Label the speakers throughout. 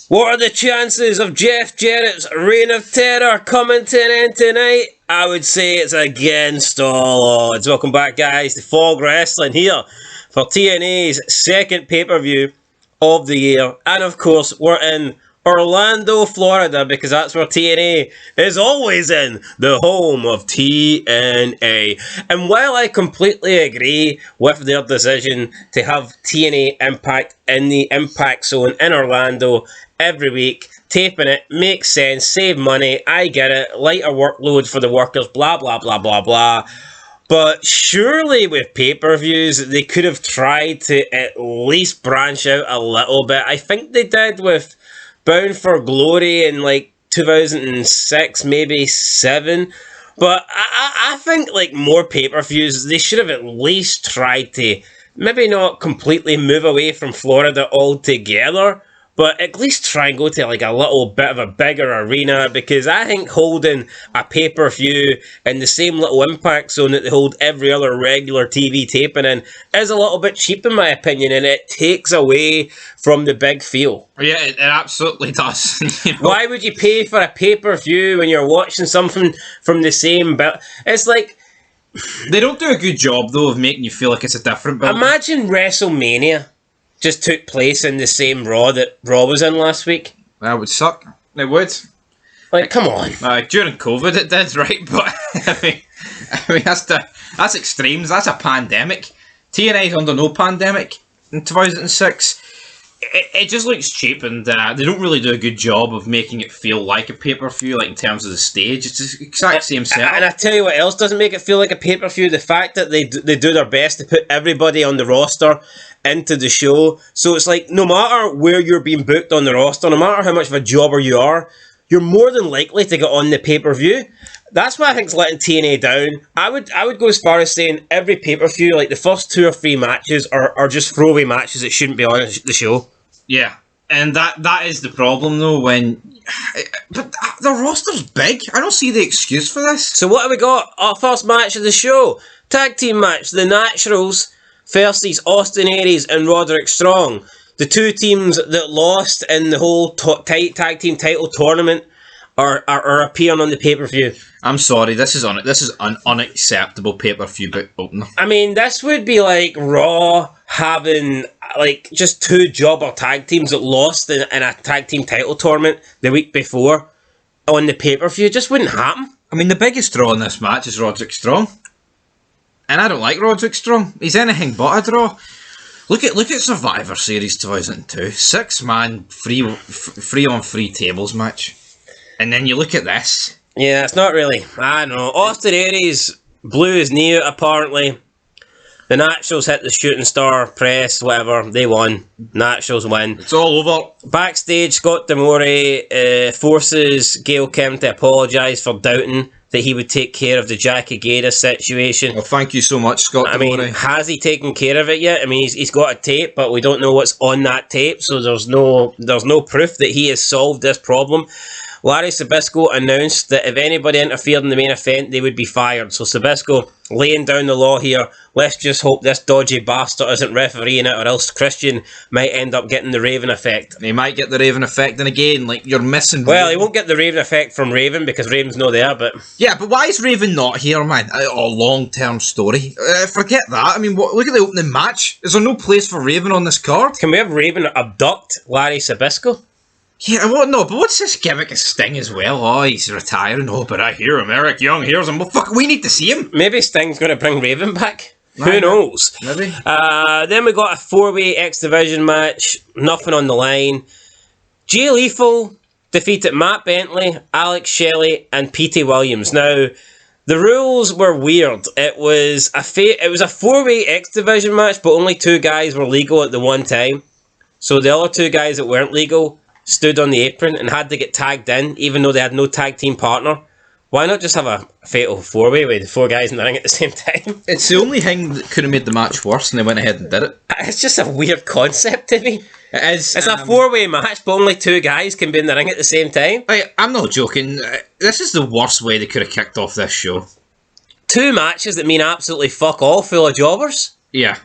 Speaker 1: What are the chances of Jeff Jarrett's Reign of Terror coming to an end tonight? I would say it's against all odds. Welcome back, guys, to Fog Wrestling here for TNA's second pay-per-view of the year. And of course, we're in Orlando, Florida, because that's where TNA is always in, the home of TNA. And while I completely agree with their decision to have TNA Impact in the Impact Zone in Orlando every week, taping it makes sense, save money, I get it, lighter workload for the workers, blah, blah, blah, blah, blah. But surely with pay-per-views, they could have tried to at least branch out a little bit. I think they did with Bound for Glory in like 2006, maybe 7. But I think like more pay-per-views, they should have at least tried to maybe not completely move away from Florida altogether, but at least try and go to like a little bit of a bigger arena, because I think holding a pay-per-view in the same little Impact Zone that they hold every other regular TV taping in is a little bit cheap in my opinion, and it takes away from the big feel.
Speaker 2: Yeah, it absolutely does.
Speaker 1: Why would you pay for a pay-per-view when you're watching something from the same bit? It's like,
Speaker 2: they don't do a good job though of making you feel like it's a different building.
Speaker 1: Imagine WrestleMania just took place in the same Raw that Raw was in last week.
Speaker 2: That would suck. It would.
Speaker 1: Like, come on.
Speaker 2: During COVID it did, right? But I mean that's extremes. That's a pandemic. TNA's under no pandemic in 2006. It just looks cheap, and they don't really do a good job of making it feel like a pay-per-view, like in terms of the stage. It's the exact same setup.
Speaker 1: And I tell you what else doesn't make it feel like a pay-per-view, the fact that they do their best to put everybody on the roster into the show. So it's like, no matter where you're being booked on the roster, no matter how much of a jobber you are, you're more than likely to get on the pay-per-view. That's why I think it's letting TNA down. I would go as far as saying every pay-per-view, like the first 2 or 3 matches are just throwaway matches that shouldn't be on the show.
Speaker 2: Yeah, and that is the problem though, but the roster's big. I don't see the excuse for this.
Speaker 1: So what have we got? Our first match of the show. Tag team match, The Naturals versus Austin Aries and Roderick Strong. The 2 teams that lost in the whole tag team title tournament are appearing on the pay-per-view.
Speaker 2: I'm sorry, this is an unacceptable pay-per-view opener.
Speaker 1: I mean, this would be like Raw having like just 2 jobber tag teams that lost in a tag team title tournament the week before on the pay-per-view. It just wouldn't happen.
Speaker 2: I mean, the biggest draw in this match is Roderick Strong. And I don't like Roderick Strong. He's anything but a draw. Look at Survivor Series 2002. 6-man free on free tables match. And then you look at this.
Speaker 1: Yeah, it's not really. I don't know. Austin Aries blew his knee out, apparently. The Naturals hit the shooting star press, whatever. They won. Naturals win.
Speaker 2: It's all over.
Speaker 1: Backstage, Scott D'Amore forces Gail Kim to apologise for doubting that he would take care of the Jackie Gator situation.
Speaker 2: Well, thank you so much, Scott D'Amore.
Speaker 1: I mean, has he taken care of it yet? I mean, he's got a tape, but we don't know what's on that tape, so there's no proof that he has solved this problem. Larry Zbyszko announced that if anybody interfered in the main event, they would be fired. So Zbyszko laying down the law here. Let's just hope this dodgy bastard isn't refereeing it, or else Christian might end up getting the Raven effect.
Speaker 2: He might get the Raven effect, and again, like, you're missing...
Speaker 1: Well, he won't get the Raven effect from Raven, because Raven's not there, but...
Speaker 2: Yeah, but why is Raven not here, man? A long-term story. Forget that. I mean, look at the opening match. Is there no place for Raven on this card?
Speaker 1: Can we have Raven abduct Larry Zbyszko?
Speaker 2: Yeah, well, no, but what's this gimmick of Sting as well? Oh, he's retiring. Oh, but I hear him. Eric Young hears him. Well, fuck, we need to see him.
Speaker 1: Maybe Sting's going to bring Raven back. Who knows?
Speaker 2: Maybe.
Speaker 1: Then we got a 4-way X Division match. Nothing on the line. Jay Lethal defeated Matt Bentley, Alex Shelley, and P.T. Williams. Now, the rules were weird. It was a 4-way X Division match, but only 2 guys were legal at the one time. So the other 2 guys that weren't legal stood on the apron and had to get tagged in, even though they had no tag team partner. Why not just have a fatal 4-way with 4 guys in the ring at the same time?
Speaker 2: It's the only thing that could have made the match worse, and they went ahead and did it.
Speaker 1: It's just a weird concept to me.
Speaker 2: It is.
Speaker 1: It's a 4-way match, but only 2 guys can be in the ring at the same time.
Speaker 2: I'm not joking. This is the worst way they could have kicked off this show.
Speaker 1: 2 matches that mean absolutely fuck all, full of jobbers.
Speaker 2: Yeah.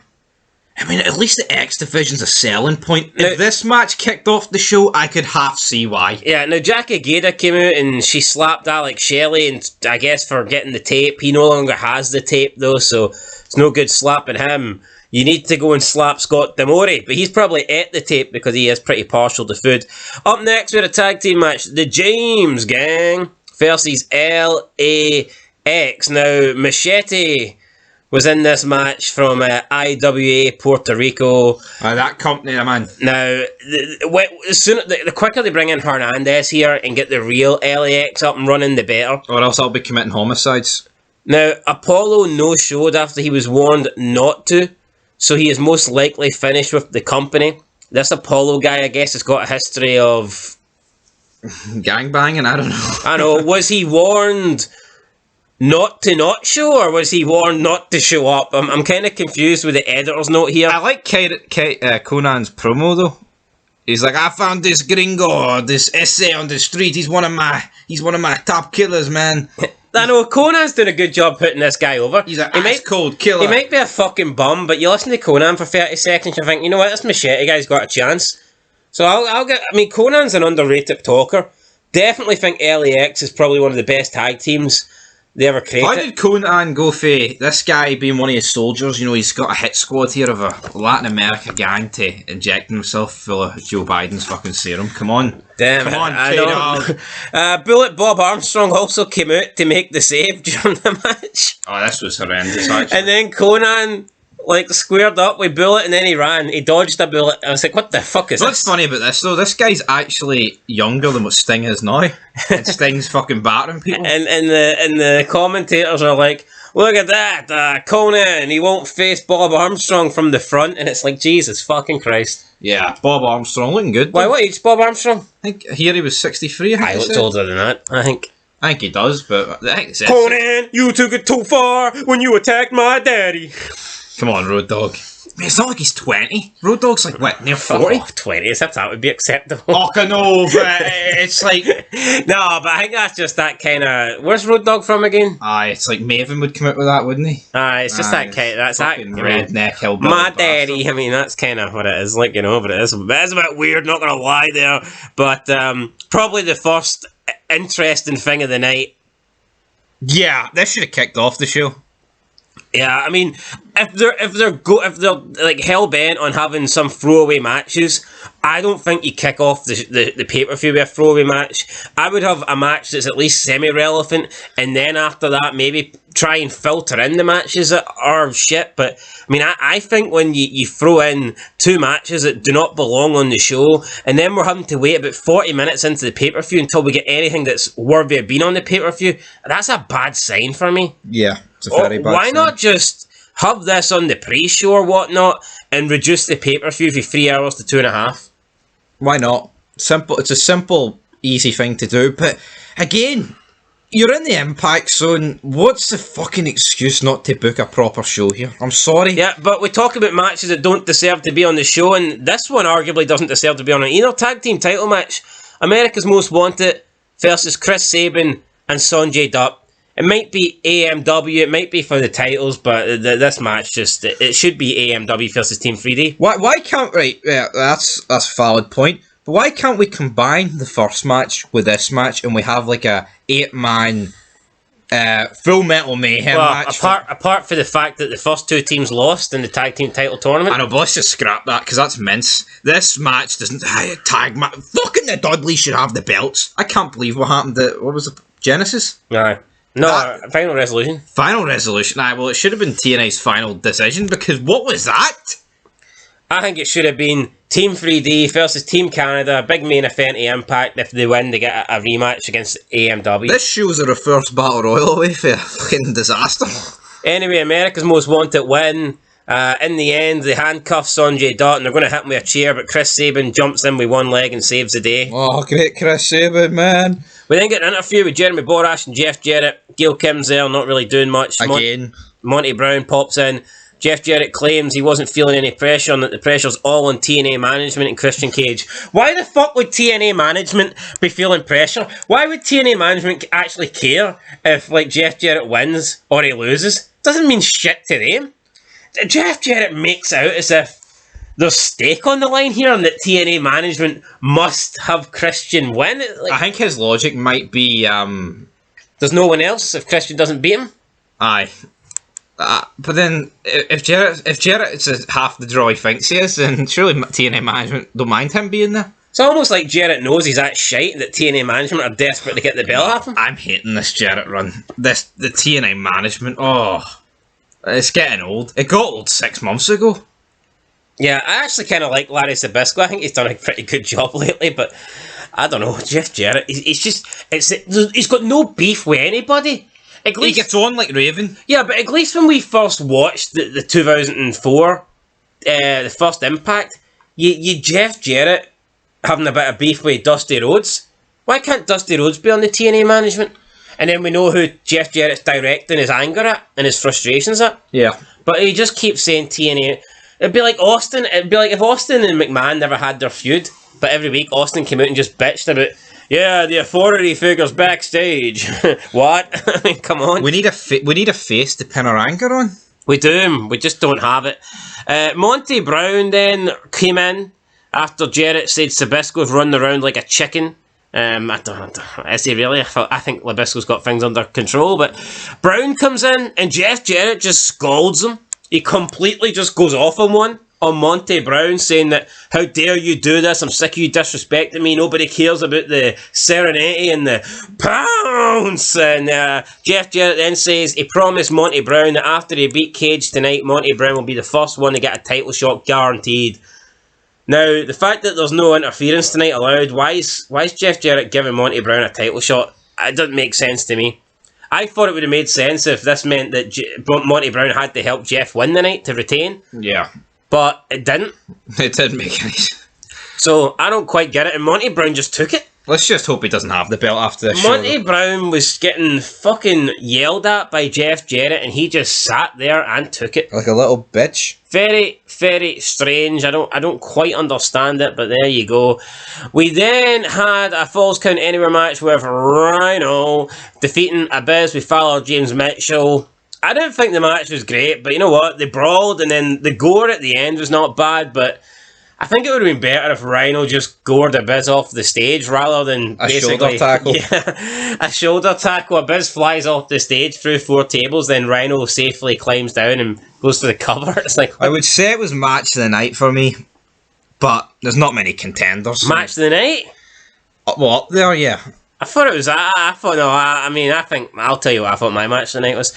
Speaker 2: I mean, at least the X Division's a selling point. If this match kicked off the show, I could half see why.
Speaker 1: Yeah, now Jackie Gada came out and she slapped Alex Shelley, and I guess for getting the tape. He no longer has the tape though, so it's no good slapping him. You need to go and slap Scott D'Amore, but he's probably ate the tape because he is pretty partial to food. Up next, we had a tag team match. The James Gang versus LAX. Now, Machete was in this match from IWA Puerto Rico.
Speaker 2: That company, man.
Speaker 1: Now, the quicker they bring in Hernandez here and get the real LAX up and running, the better.
Speaker 2: Or else I'll be committing homicides.
Speaker 1: Now, Apollo no-showed after he was warned not to, so he is most likely finished with the company. This Apollo guy, I guess, has got a history of
Speaker 2: gangbanging, I don't know.
Speaker 1: I know, was he warned not show, or was he warned not to show up? I'm kind of confused with the editor's note here.
Speaker 2: I like Conan's promo though. He's like, I found this gringo, this essay on the street. He's one of my top killers, man.
Speaker 1: I know, Conan's doing a good job putting this guy over.
Speaker 2: He's an ice-cold killer.
Speaker 1: He might be a fucking bum, but you listen to Conan for 30 seconds, you think, you know what, this Machete guy's got a chance. So Conan's an underrated talker. Definitely think LAX is probably one of the best tag teams they ever created.
Speaker 2: How did Conan go for this guy being one of his soldiers? You know, he's got a hit squad here of a Latin America gang to injecting himself full of Joe Biden's fucking serum. Come on.
Speaker 1: Damn,
Speaker 2: come on,
Speaker 1: K-Dog. Bullet Bob Armstrong also came out to make the save during the match.
Speaker 2: Oh, this was horrendous, actually.
Speaker 1: And then Conan squared up with Bullet, and then he ran. He dodged a bullet. I was like, what the fuck is this?
Speaker 2: What's funny about this, though? This guy's actually younger than what Sting is now. And Sting's fucking battering people.
Speaker 1: And the commentators are like, look at that, Conan, he won't face Bob Armstrong from the front. And it's like, Jesus fucking Christ.
Speaker 2: Yeah, Bob Armstrong looking good.
Speaker 1: Why, what age Bob Armstrong?
Speaker 2: I think here he was 63.
Speaker 1: I looked older than that, I think.
Speaker 2: I think he does, but I think it's
Speaker 1: Conan, you took it too far when you attacked my daddy.
Speaker 2: Come on, Road Dogg. It's not like he's 20. Road Dogg's like, what, near 40?
Speaker 1: Oh, 20, as if that would be acceptable.
Speaker 2: Oh, no, but it's like...
Speaker 1: No, but I think that's just that kind of... Where's Road Dogg from again?
Speaker 2: It's like Maven would come out with that, wouldn't he?
Speaker 1: It's just that kind of... That's that...
Speaker 2: redneck hillbilly.
Speaker 1: My daddy, I mean, that's kind of what it is, like, you know, but it is a bit weird, not going to lie there. But probably the first interesting thing of the night.
Speaker 2: Yeah, this should have kicked off the show.
Speaker 1: Yeah, I mean, if they're like hell bent on having some throwaway matches, I don't think you kick off the pay-per-view with a throwaway match. I would have a match that's at least semi-relevant, and then after that, maybe try and filter in the matches that are shit. But I mean, I think when you throw in two matches that do not belong on the show, and then we're having to wait about 40 minutes into the pay-per-view until we get anything that's worthy of being on the pay-per-view, that's a bad sign for me.
Speaker 2: Yeah, it's a very bad
Speaker 1: why
Speaker 2: sign.
Speaker 1: not just have this on the pre-show or whatnot and reduce the pay-per-view from 3 hours to 2.5?
Speaker 2: Why not? Simple. It's a simple, easy thing to do. But again, you're in the Impact Zone. What's the fucking excuse not to book a proper show here? I'm sorry.
Speaker 1: Yeah, but we talk about matches that don't deserve to be on the show, and this one arguably doesn't deserve to be on it either. Tag team title match. America's Most Wanted versus Chris Sabin and Sonjay Dutt. It might be AMW, it might be for the titles, but this match it should be AMW versus Team 3D.
Speaker 2: Why can't, right, yeah, that's a valid point, but why can't we combine the first match with this match and we have like a 8-man Full Metal Mayhem match?
Speaker 1: Apart from the fact that the first two teams lost in the tag team title tournament.
Speaker 2: I know, but let's just scrap that, because that's mince. This match doesn't, tag match, fucking the Dudleys should have the belts. I can't believe what happened to, what was it, Genesis?
Speaker 1: No, Final Resolution.
Speaker 2: Final Resolution. Well, it should have been TNA's final decision, because what was that?
Speaker 1: I think it should have been Team 3D versus Team Canada, big main event of Impact. If they win, they get a rematch against AMW.
Speaker 2: This shows a reverse battle royal away for a fucking disaster.
Speaker 1: Anyway, America's Most Wanted win. In the end, they handcuff Sonjay Dutt and they're going to hit him with a chair, but Chris Sabin jumps in with one leg and saves the day.
Speaker 2: Oh, great Chris Sabin, man.
Speaker 1: We then get an interview with Jeremy Borash and Jeff Jarrett. Gail Kim's there, not really doing much.
Speaker 2: Again.
Speaker 1: Monty Brown pops in. Jeff Jarrett claims he wasn't feeling any pressure and that the pressure's all on TNA management and Christian Cage. Why the fuck would TNA management be feeling pressure? Why would TNA management actually care if, like, Jeff Jarrett wins or he loses? Doesn't mean shit to them. Jeff Jarrett makes out as if there's stake on the line here and that TNA management must have Christian win. Like,
Speaker 2: I think his logic might be,
Speaker 1: there's no one else if Christian doesn't beat him.
Speaker 2: aye. But then, if Jarrett's half the draw he thinks he is, then surely TNA management don't mind him being there.
Speaker 1: It's almost like Jarrett knows he's that shite that TNA management are desperate to get the belt off him.
Speaker 2: I'm hating this Jarrett run. The TNA management, it's getting old. It got old 6 months ago.
Speaker 1: Yeah, I actually kind of like Larry Zbyszko. I think he's done a pretty good job lately, but I don't know. Jeff Jarrett, he's got no beef with anybody. At
Speaker 2: He
Speaker 1: least,
Speaker 2: gets on like Raven.
Speaker 1: yeah, but at least when we first watched the 2004, the first Impact, you Jeff Jarrett having a bit of beef with Dusty Rhodes. Why can't Dusty Rhodes be on the TNA management? And then we know who Jeff Jarrett's directing his anger at and his frustrations at.
Speaker 2: Yeah.
Speaker 1: But he just keeps saying TNA. It'd be like Austin. It'd be like if Austin and McMahon never had their feud, but every week Austin came out and just bitched about, yeah, the authority figures backstage. What? I mean, come on.
Speaker 2: We need a face to pin our anger on.
Speaker 1: We do. We just don't have it. Monty Brown then came in after Jarrett said Zbyszko's running around like a chicken. I don't, is he really? I think Zbyszko's got things under control, but Brown comes in and Jeff Jarrett just scolds him. He completely just goes off on Monty Brown, saying that, how dare you do this? I'm sick of you disrespecting me. Nobody cares about the serenity and the pounce. And Jeff Jarrett then says he promised Monty Brown that after he beat Cage tonight, Monty Brown will be the first one to get a title shot guaranteed. Now, the fact that there's no interference tonight allowed, why is Jeff Jarrett giving Monty Brown a title shot? It doesn't make sense to me. I thought it would have made sense if this meant that Monty Brown had to help Jeff win the night to retain.
Speaker 2: Yeah.
Speaker 1: But it didn't.
Speaker 2: It didn't make any sense.
Speaker 1: So I don't quite get it. And Monty Brown just took it.
Speaker 2: Let's just hope he doesn't have the belt after this
Speaker 1: Monty
Speaker 2: show.
Speaker 1: Brown was getting fucking yelled at by Jeff Jarrett and he just sat there and took it.
Speaker 2: Like a little bitch.
Speaker 1: Very, very strange. I don't quite understand it, but there you go. We then had a Falls Count Anywhere match with Rhino defeating Abyss with Fowler James Mitchell. I didn't think the match was great, but you know what? They brawled and then the gore at the end was not bad, but I think it would have been better if Rhino just gored Abyss off the stage rather than
Speaker 2: a shoulder tackle.
Speaker 1: Yeah, a shoulder tackle. Abyss flies off the stage through 4 tables, then Rhino safely climbs down and goes for the cover. It's like,
Speaker 2: I would say it was match of the night for me, but there's not many contenders.
Speaker 1: match of the night?
Speaker 2: Well, up there, yeah.
Speaker 1: I thought it was. I thought no. I think I'll tell you what I thought my match of the night was.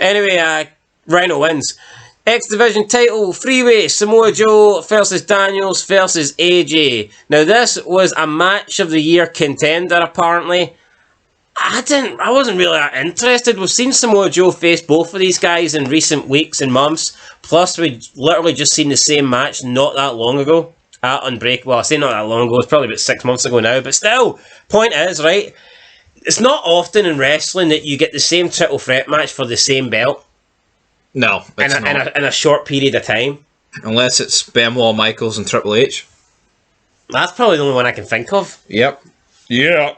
Speaker 1: Anyway, Rhino wins. X Division title, freeway, Samoa Joe versus Daniels versus AJ. Now this was a match of the year contender apparently. I wasn't really that interested. We've seen Samoa Joe face both of these guys in recent weeks and months. Plus we'd literally just seen the same match not that long ago at Unbreakable. Well, I say not that long ago, it's probably about 6 months ago now, but still, point is, right, it's not often in wrestling that you get the same triple threat match for the same belt.
Speaker 2: No, it's not.
Speaker 1: In a short period of time.
Speaker 2: Unless it's Benoit, Michaels and Triple H.
Speaker 1: That's probably the only one I can think of.
Speaker 2: Yep. Yeah.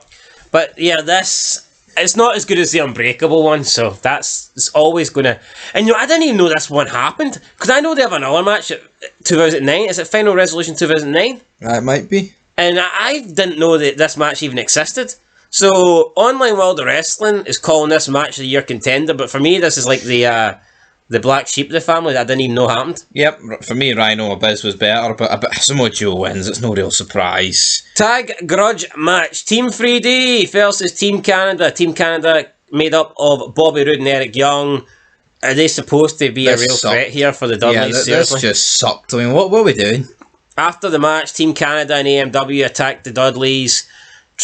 Speaker 1: But yeah, it's not as good as the Unbreakable one, so it's always going to... And you know, I didn't even know this one happened, because I know they have another match at 2009. Is it Final Resolution 2009?
Speaker 2: It might be.
Speaker 1: And I didn't know that this match even existed. So, Online World of Wrestling is calling this match of the year contender, but for me, this is like the black sheep of the family that I didn't even know happened.
Speaker 2: Yep, for me, Rhino Abyss was better, but Samoa Joe wins. It's no real surprise.
Speaker 1: Tag grudge match. Team 3D versus Team Canada. Team Canada made up of Bobby Roode and Eric Young. Are they supposed to be a real threat here for the Dudleys?
Speaker 2: Yeah, this just sucked. I mean, what are we doing?
Speaker 1: After the match, Team Canada and AMW attacked the Dudleys.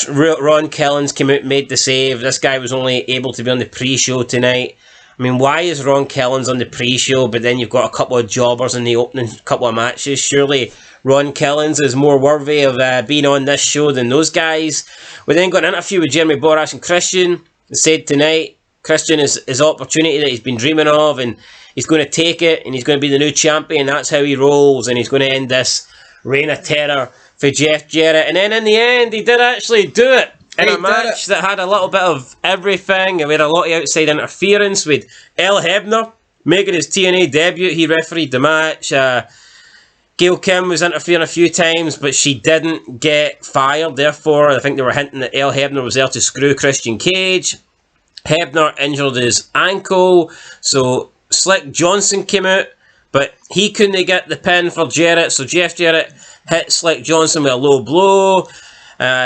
Speaker 1: Ron Killens came out and made the save. This guy was only able to be on the pre-show tonight. I mean, why is Ron Killens on the pre-show, but then you've got a couple of jobbers in the opening couple of matches? Surely Ron Killens is more worthy of being on this show than those guys. We then got an interview with Jeremy Borash and Christian. They said tonight, Christian is his opportunity that he's been dreaming of, and he's going to take it, and he's going to be the new champion. That's how he rolls, and he's going to end this reign of terror for Jeff Jarrett. And then in the end, he did actually do it. In a match that had a little bit of everything, and we had a lot of outside interference with El Hebner making his TNA debut, he refereed the match. Gail Kim was interfering a few times, but she didn't get fired. Therefore, I think they were hinting that El Hebner was there to screw Christian Cage. Hebner injured his ankle, so Slick Johnson came out, but he couldn't get the pin for Jarrett, so Jeff Jarrett hit Slick Johnson with a low blow.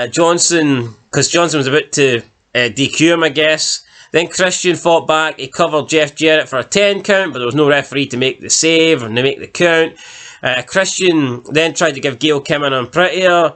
Speaker 1: Johnson was about to DQ him, I guess. Then Christian fought back. He covered Jeff Jarrett for a 10 count, but there was no referee to make the save or to make the count. Christian then tried to give Gail Kim an unprettier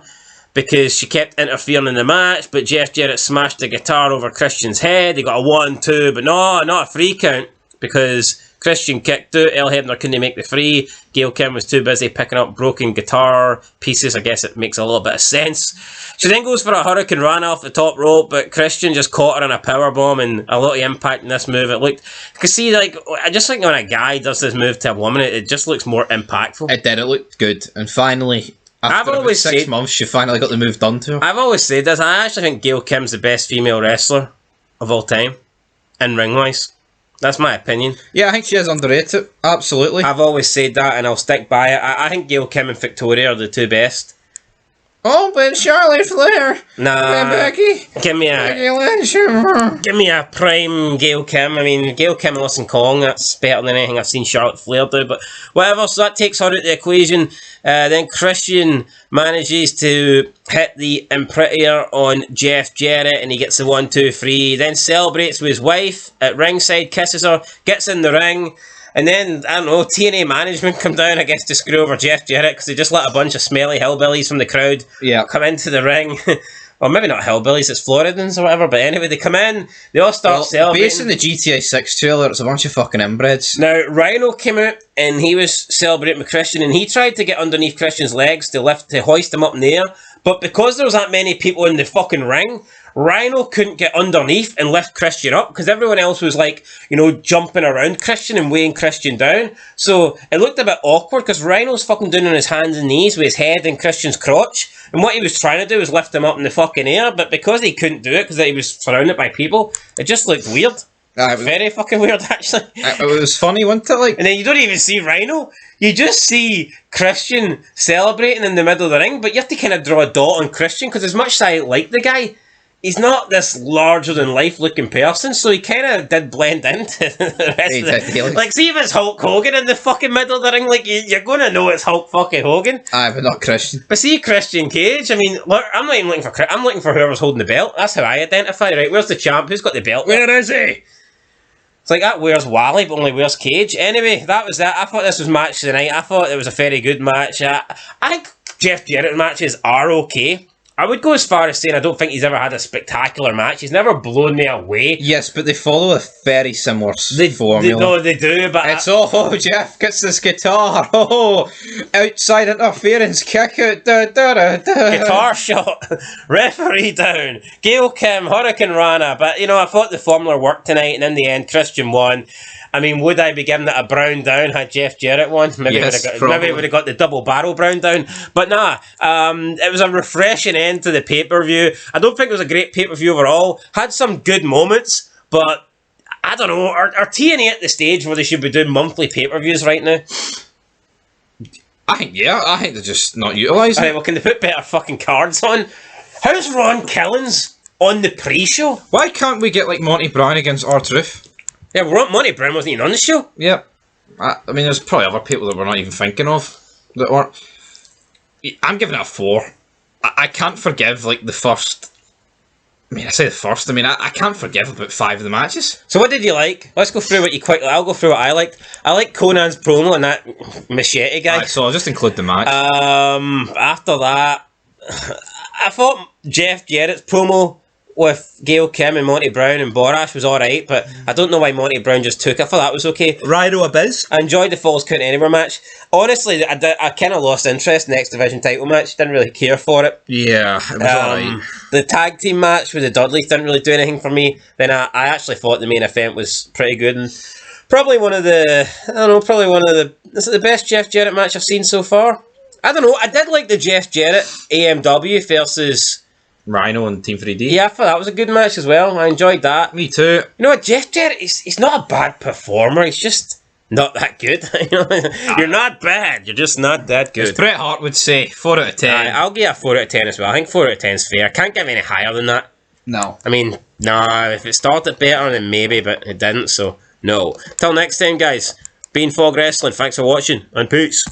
Speaker 1: because she kept interfering in the match, but Jeff Jarrett smashed the guitar over Christian's head. He got a 1-2, but no, not a free count because Christian kicked out. El Hebner couldn't make the free. Gail Kim was too busy picking up broken guitar pieces. I guess it makes a little bit of sense. She then goes for a Hurricane Rana off the top rope, but Christian just caught her in a powerbomb, and a lot of impact in this move. It looked, you can see, like, I just think when a guy does this move to a woman, it just looks more impactful.
Speaker 2: It did. It looked good, and finally, after about 6 months, she finally got the move done to her.
Speaker 1: I've always said this. I actually think Gail Kim's the best female wrestler of all time, in ring wise. That's my opinion.
Speaker 2: Yeah, I think she is underrated. Absolutely.
Speaker 1: I've always said that, and I'll stick by it. I think Gail Kim and Victoria are the two best.
Speaker 2: Oh, but Charlotte Flair.
Speaker 1: Nah.
Speaker 2: And Becky.
Speaker 1: Give me a prime Gail Kim. I mean, Gail Kim and Listen Kong, that's better than anything I've seen Charlotte Flair do. But whatever, so that takes her out of the equation. Then Christian manages to hit the imprettier on Jeff Jarrett, and he gets the 1-2-3. Then celebrates with his wife at ringside, kisses her, gets in the ring. And then, I don't know, TNA management come down, I guess, to screw over Jeff Jarrett because they just let a bunch of smelly hillbillies from the crowd come into the ring. Or maybe not hillbillies, it's Floridans or whatever. But anyway, they come in, they all start celebrating.
Speaker 2: Based on the GTA 6 trailer, it's a bunch of fucking inbreds.
Speaker 1: Now, Rhino came out and he was celebrating with Christian, and he tried to get underneath Christian's legs to hoist him up in the air. But because there was that many people in the fucking ring, Rhino couldn't get underneath and lift Christian up because everyone else was like, you know, jumping around Christian and weighing Christian down. So it looked a bit awkward because Rhino's fucking down on his hands and knees with his head in Christian's crotch. And what he was trying to do was lift him up in the fucking air. But because he couldn't do it because he was surrounded by people, it just looked weird. Very fucking weird, actually.
Speaker 2: It was funny, wasn't it? Like,
Speaker 1: and then you don't even see Rhino. You just see Christian celebrating in the middle of the ring, but you have to kind of draw a dot on Christian because as much as I like the guy, he's not this larger-than-life looking person, so he kind of did blend into the rest of the... Like, see if it's Hulk Hogan in the fucking middle of the ring, like, you're going to know it's Hulk fucking Hogan.
Speaker 2: Aye, but not Christian.
Speaker 1: But see Christian Cage, I mean, look, I'm not even looking for... I'm looking for whoever's holding the belt. That's how I identify, right? Where's the champ? Who's got the belt? Where is he? It's like, that wears Wally, but only wears Cage. Anyway, that was that. I thought this was match of the night. I thought it was a very good match. I think Jeff Jarrett matches are okay. I would go as far as saying I don't think he's ever had a spectacular match. He's never blown me away.
Speaker 2: Yes, but they follow a very similar formula.
Speaker 1: No, they do, but...
Speaker 2: It's, Jeff gets this guitar. Oh, outside interference, kick out.
Speaker 1: Guitar shot. Referee down. Gail Kim, Hurricane Rana. But, you know, I thought the formula worked tonight, and in the end, Christian won. I mean, would I be giving it a brown down had Jeff Jarrett won? Maybe it would have got the double barrel brown down. But nah, it was a refreshing end to the pay-per-view. I don't think it was a great pay-per-view overall. Had some good moments, but I don't know. Are TNA at the stage where they should be doing monthly pay-per-views right now?
Speaker 2: I think they're just not utilising it.
Speaker 1: Alright, well, can they put better fucking cards on? How's Ron Killings on the pre-show?
Speaker 2: Why can't we get, like, Monty Brown against R-Truth?
Speaker 1: Yeah, Monty Brown wasn't even on the show.
Speaker 2: Yep. I mean, there's probably other people that we're not even thinking of that weren't. I'm giving it a 4. I can't forgive, like, the first. I mean, I say the first. I mean, I can't forgive about 5 of the matches.
Speaker 1: So, what did you like? Let's go through what you quickly. I'll go through what I liked. I liked Conan's promo and that machete guy.
Speaker 2: Right, so I'll just include the match.
Speaker 1: After that, I thought Jeff Jarrett's promo with Gail Kim and Monty Brown and Borash was alright, but I don't know why Monty Brown just took it. I thought that was okay.
Speaker 2: Rhino Abyss.
Speaker 1: I enjoyed the Falls Count Anywhere match. Honestly, I kind of lost interest in the X Division title match. Didn't really care for it.
Speaker 2: Yeah, it was alright.
Speaker 1: The tag team match with the Dudleys didn't really do anything for me. Then I actually thought the main event was pretty good, and probably one of the this is the best Jeff Jarrett match I've seen so far. I don't know, I did like the Jeff Jarrett AMW versus
Speaker 2: Rhino and Team 3D.
Speaker 1: Yeah, I thought that was a good match as well. I enjoyed that.
Speaker 2: Me too.
Speaker 1: You know what, Jeff Jarrett, he's not a bad performer. He's just not that good. You're not bad. You're just not that
Speaker 2: As
Speaker 1: good.
Speaker 2: Bret Hart would say, 4 out of 10.
Speaker 1: I'll give it a 4 out of 10 as well. I think 4 out of 10 is fair. I can't give any higher than that.
Speaker 2: No.
Speaker 1: I mean, nah, if it started better, then maybe, but it didn't, so no. Till next time, guys, been Fog Wrestling. Thanks for watching, and peace.